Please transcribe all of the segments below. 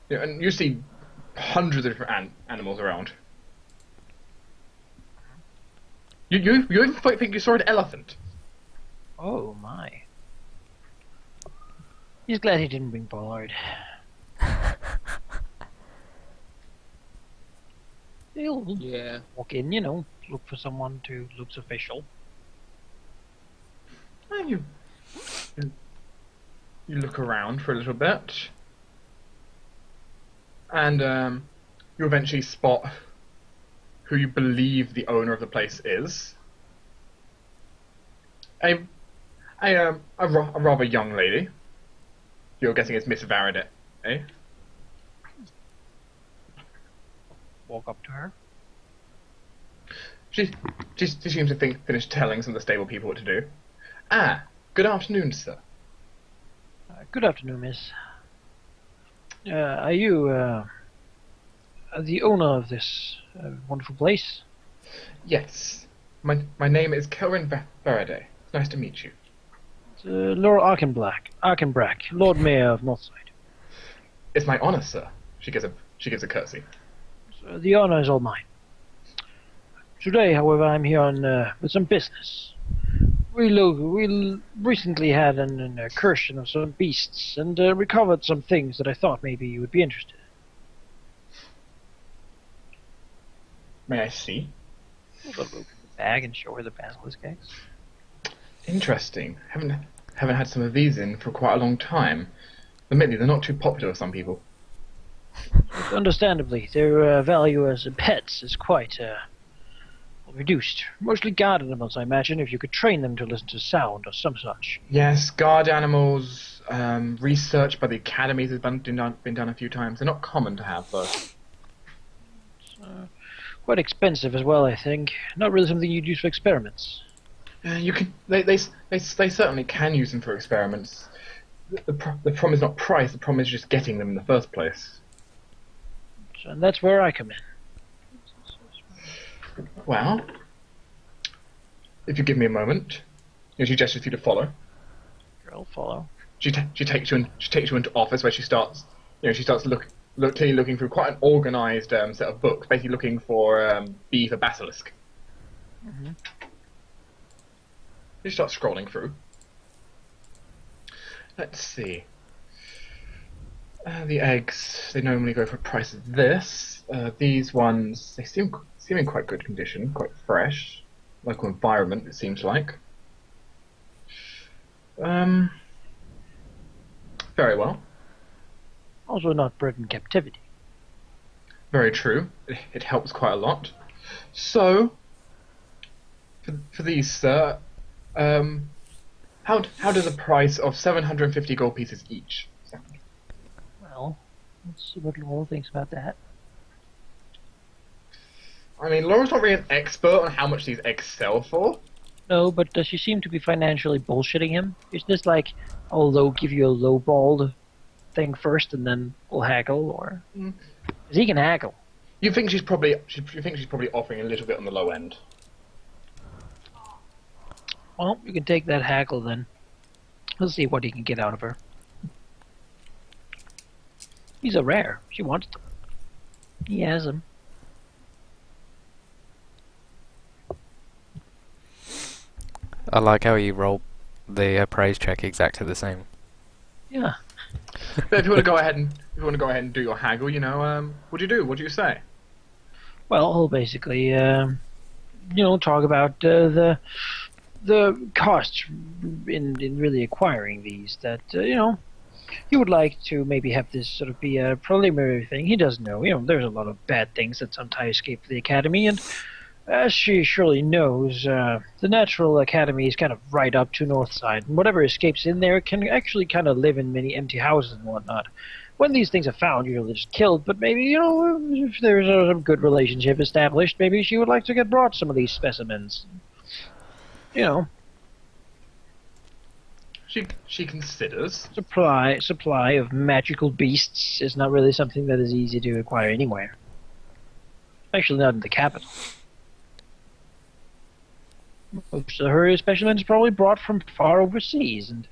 And you see hundreds of different animals around. You even think you saw an elephant. Oh my. He's glad he didn't bring Pollard. He'll Yeah. walk in, look for someone who looks official. And you look around for a little bit, and you eventually spot who you believe the owner of the place is. A rather young lady. You're guessing it's Miss Faraday, eh? Walk up to her. She seems to finish telling some of the stable people what to do. Good afternoon, sir. Good afternoon, miss. Are you the owner of this wonderful place? Yes. My name is Kelvin Faraday. It's nice to meet you. It's, Lord Arkenbrack, Lord Mayor of Northside. It's my honor, sir. She gives a curtsy. So the honor is all mine. Today, however, I'm here on with some business. We recently had an incursion of some beasts and recovered some things that I thought maybe you would be interested in. May I see? I'll open the bag and show her the basilisk eggs. Interesting. Haven't had some of these in for quite a long time. Admittedly, they're not too popular with some people. Understandably, their value as pets is quite reduced. Mostly guard animals, I imagine, if you could train them to listen to sound or some such. Yes, guard animals. Research by the academies has been done a few times. They're not common to have, though. It's quite expensive as well, I think. Not really something you'd use for experiments. You can. They certainly can use them for experiments. The problem is not price. The problem is just getting them in the first place. And that's where I come in. Well, if you give me a moment, she gestures for you to follow. I'll follow. She takes you into office where she starts clearly looking through quite an organised set of books, basically looking for B for basilisk. Mm-hmm. You start scrolling through. Let's see. The eggs, they normally go for a price of this. These ones, they seem in quite good condition, quite fresh. Local environment, it seems like. Very well. Also not bred in captivity. Very true. It helps quite a lot. So, for these, sir, how does the price of 750 gold pieces each sound? Well, let's see what Laurel thinks about that. I mean, Laura's not really an expert on how much these eggs sell for. No, but does she seem to be financially bullshitting him? Is this like, I'll give you a low-balled thing first and then we'll haggle, or... Because he can haggle. You think she's probably offering a little bit on the low end. Well, you can take that haggle then. Let's see what he can get out of her. He's a rare. She wants them. He has them. I like how you roll the appraise check exactly the same. Yeah. But if you want to go ahead and do your haggle, what do you do? What do you say? Well, he'll basically, talk about the costs in really acquiring these. That he would like to maybe have this sort of be a preliminary thing. He does know, there's a lot of bad things that sometimes escape the academy, and as she surely knows, the Natural Academy is kind of right up to Northside, and whatever escapes in there can actually kind of live in many empty houses and whatnot. When these things are found, usually just killed, but maybe, if there's a good relationship established, maybe she would like to get brought some of these specimens. She considers. Supply of magical beasts is not really something that is easy to acquire anywhere. Especially not in the capital. Most of her specimens are probably brought from far overseas, and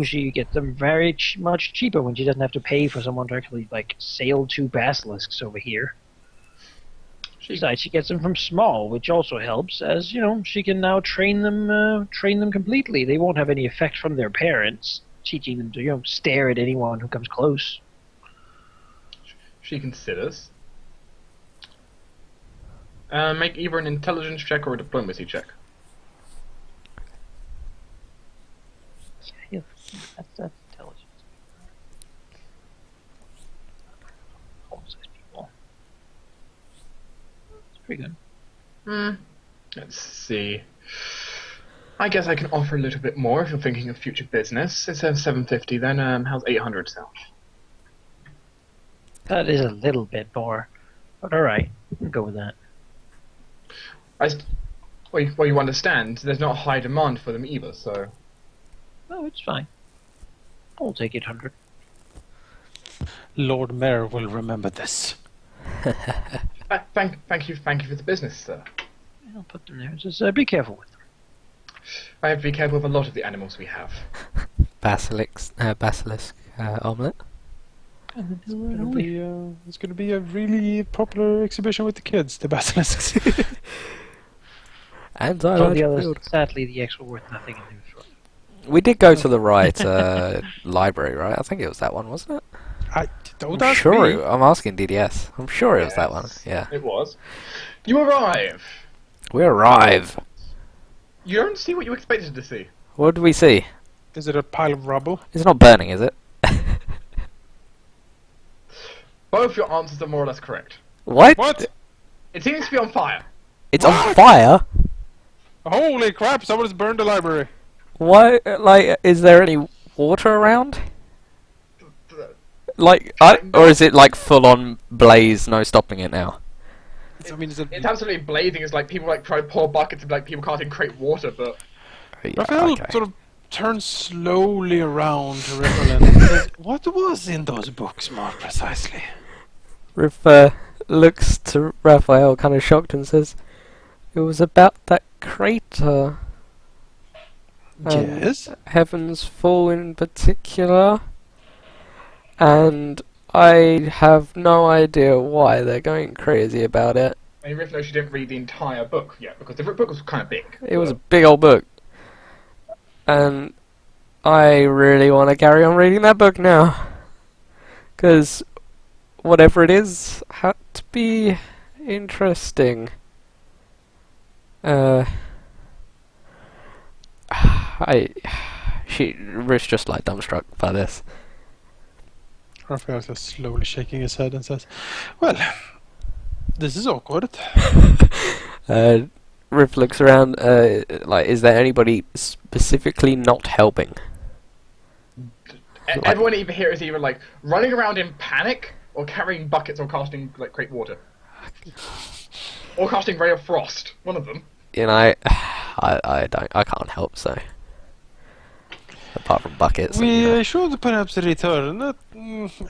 she gets them very much cheaper when she doesn't have to pay for someone to actually sail 2 basilisks over here. Besides, she gets them from small, which also helps, as she can now train them completely. They won't have any effect from their parents, teaching them to stare at anyone who comes close. She considers. Make either an intelligence check or a diplomacy check. Yeah, that's intelligence. People. It's pretty good. Let's see. I guess I can offer a little bit more if you're thinking of future business. Instead of 750, then how's 800 sound? That is a little bit more, but all right, we'll go with that. Well, you understand, there's not a high demand for them either, so... Oh, it's fine. I'll take 800. Lord Mayor will remember this. Thank you for the business, sir. I'll put them there. Just be careful with them. I have to be careful with a lot of the animals we have. Basilisk omelette. It's gonna be a really popular exhibition with the kids, the basilisks. And All the others, sadly, the X were worth nothing in news for. we did go to the right library, right? I think it was that one, wasn't it? Don't I'm ask sure. me. I'm asking DDS. I'm sure it was that one. Yeah. It was. You arrive. We arrive. You don't see what you expected to see. What do we see? Is it a pile of rubble? It's not burning, is it? Both your answers are more or less correct. What? What? It seems to be on fire. It's on What? fire? Holy crap! Someone's burned the library. Why? Is there any water around? Or is it full on blaze, no stopping it now? It's absolutely blazing. It's like people try to pour buckets and people can't create water, but... Yeah, Raphael okay. sort of turns slowly around to Raphael and says, "What was in those books more precisely?" Riff looks to Raphael, kind of shocked, and says, "It was about that crater. Yes. Heaven's Fall in particular. And I have no idea why they're going crazy about it. And Riff knows she didn't read the entire book yet, because the book was kind of big. It was a big old book. And I really want to carry on reading that book now. Because whatever it is had to be interesting. Riff's just dumbstruck by this. Raphael is slowly shaking his head and says, "Well, this is awkward." Riff looks around, is there anybody specifically not helping? Everyone either here is either running around in panic, or carrying buckets, or casting great water. Or casting Ray of Frost. One of them. I can't help, so. Apart from buckets. We should perhaps return.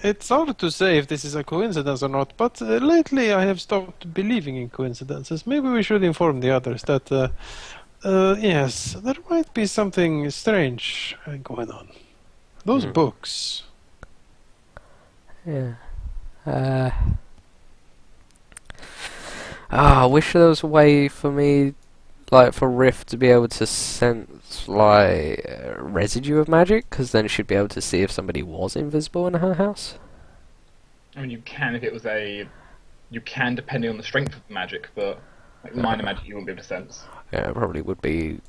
It's hard to say if this is a coincidence or not, but lately I have stopped believing in coincidences. Maybe we should inform the others that, yes, there might be something strange going on. Those books. Yeah. I wish there was a way for me, for Riff to be able to sense, residue of magic, because then she'd be able to see if somebody was invisible in her house. I mean, you can if it was you can depending on the strength of the magic, but minor magic you wouldn't be able to sense. Yeah, it probably would be,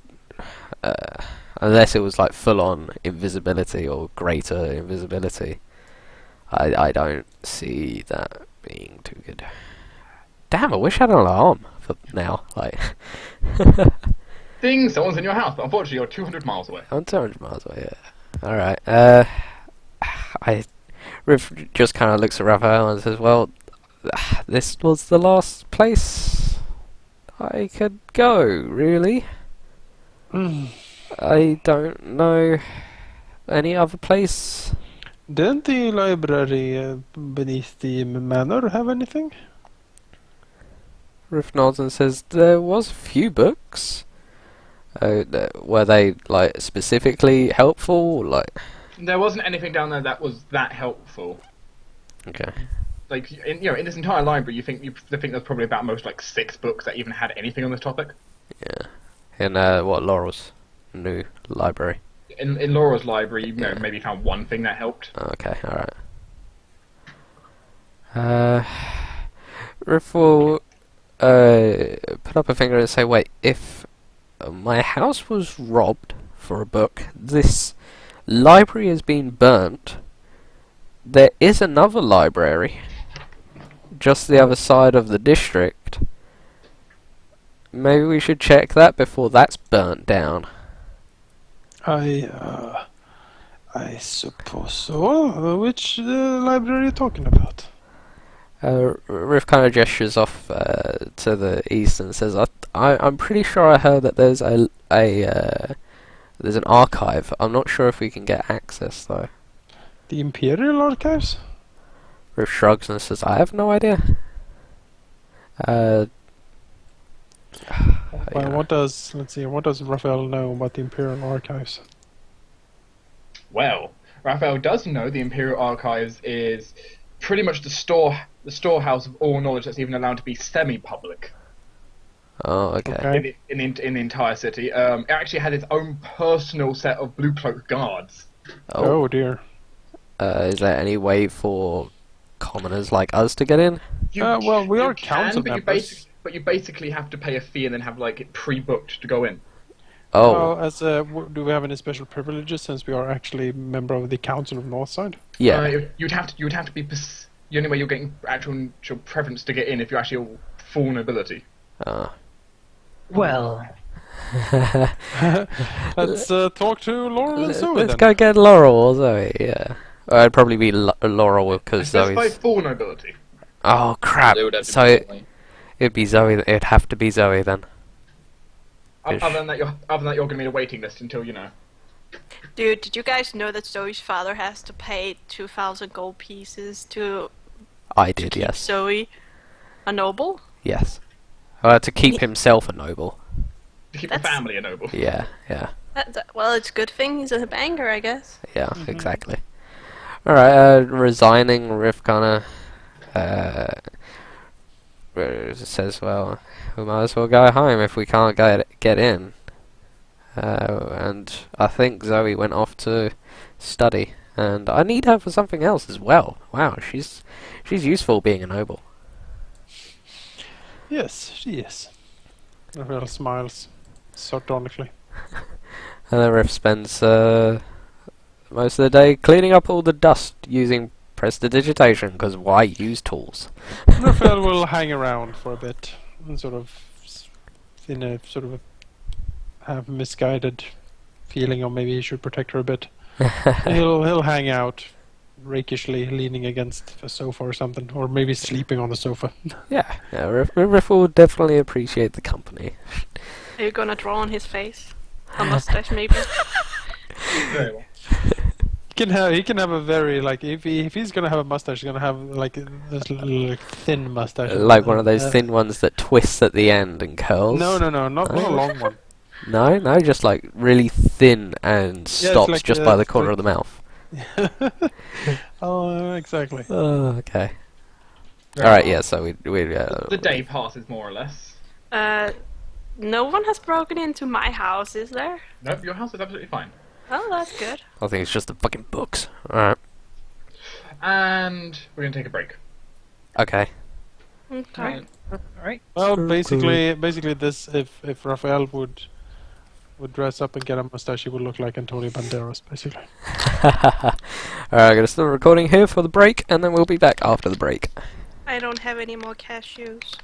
unless it was full-on invisibility or greater invisibility. I don't see that being too good. Damn, I wish I had an alarm for now. Ding! Someone's in your house, but unfortunately you're 200 miles away. I'm 200 miles away, yeah. Alright, Riff just kind of looks at Raphael and says, well, this was the last place I could go, really. I don't know any other place. Didn't the library beneath the manor have anything? Riff nods and says, there was a few books. Were they like specifically helpful? Like, There wasn't anything down there that was that helpful. okay. Like, in this entire library, you think there's probably about most like 6 books that even had anything on this topic. Yeah. In what, Laurel's new library? In Laura's library, you know, Yeah. maybe found one thing that helped. Okay, alright. Riff will put up a finger and say, wait, if my house was robbed for a book, this library has been burnt, there is another library just the other side of the district. Maybe we should check that before that's burnt down. I suppose so. Which library are you talking about? Riff kind of gestures off to the east and says, I'm pretty sure I heard that there's there's an archive. I'm not sure if we can get access though." The Imperial Archives? Riff shrugs and says, "I have no idea." Well, what does Raphael know about the Imperial Archives? Well, Raphael does know the Imperial Archives is pretty much the storehouse of all knowledge that's even allowed to be semi-public Oh, okay. Okay. in the entire city. It actually had its own personal set of blue cloak guards. Oh, Oh dear. is there any way for commoners like us to get in? Well, we you are council members. But you basically have to pay a fee and then have like it pre-booked to go in. Oh, Well, do we have any special privileges since we are actually member of the Council of Northside? yeah. You'd have to be the only way you're getting actual preference to get in if you're actually all full nobility. Well, Let's talk to Laurel and Zoe Let's then. go get Laurel or Zoe, yeah. I'd probably be Laurel because Specify Zoe's... full nobility. Oh, crap. They would have to So be it, only- it'd be Zoe, it'd have to be Zoe then. Ish. Other than that, you're going to be in a waiting list until you know. Dude, did you guys know that Zoe's father has to pay 2,000 gold pieces to I did, keep yes. Zoe a noble? Yes. To keep himself a noble. To keep the That's- family a noble. Yeah, yeah. Well, it's a good thing he's a banger, I guess. Yeah, exactly. Alright, resigning, Riff kinda says, well, we might as well go home if we can't get in. And I think Zoe went off to study, and I need her for something else as well. Wow, she's useful being a noble. Yes, she is. Raphael smiles sardonically. And then Riff spends most of the day cleaning up all the dust using prestidigitation, because why use tools? Raphael will hang around for a bit and sort of have misguided feeling, or maybe he should protect her a bit. He'll hang out rakishly, leaning against a sofa or something, or maybe sleeping on the sofa. Yeah, Riff will definitely appreciate the company. Are you gonna draw on his face? A mustache, maybe? Very well. He can have a very, like, if he's gonna have a mustache, he's gonna have like this little like, thin mustache, Like one of those thin ones that twists at the end and curls. No, not a long one. No, just like really thin and stops like, just by the corner of the mouth. Oh, exactly. Oh, okay. Very Alright, well. yeah, so we The day passes more or less. No one has broken into my house, is there? Nope, your house is absolutely fine. Oh, that's good. I think it's just the fucking books. Alright. And we're going to take a break. Okay. Okay. alright. Well, basically, this if Raphael would dress up and get a mustache, he would look like Antonio Banderas, basically. Alright, I'm gonna start recording here for the break, and then we'll be back after the break. I don't have any more cashews.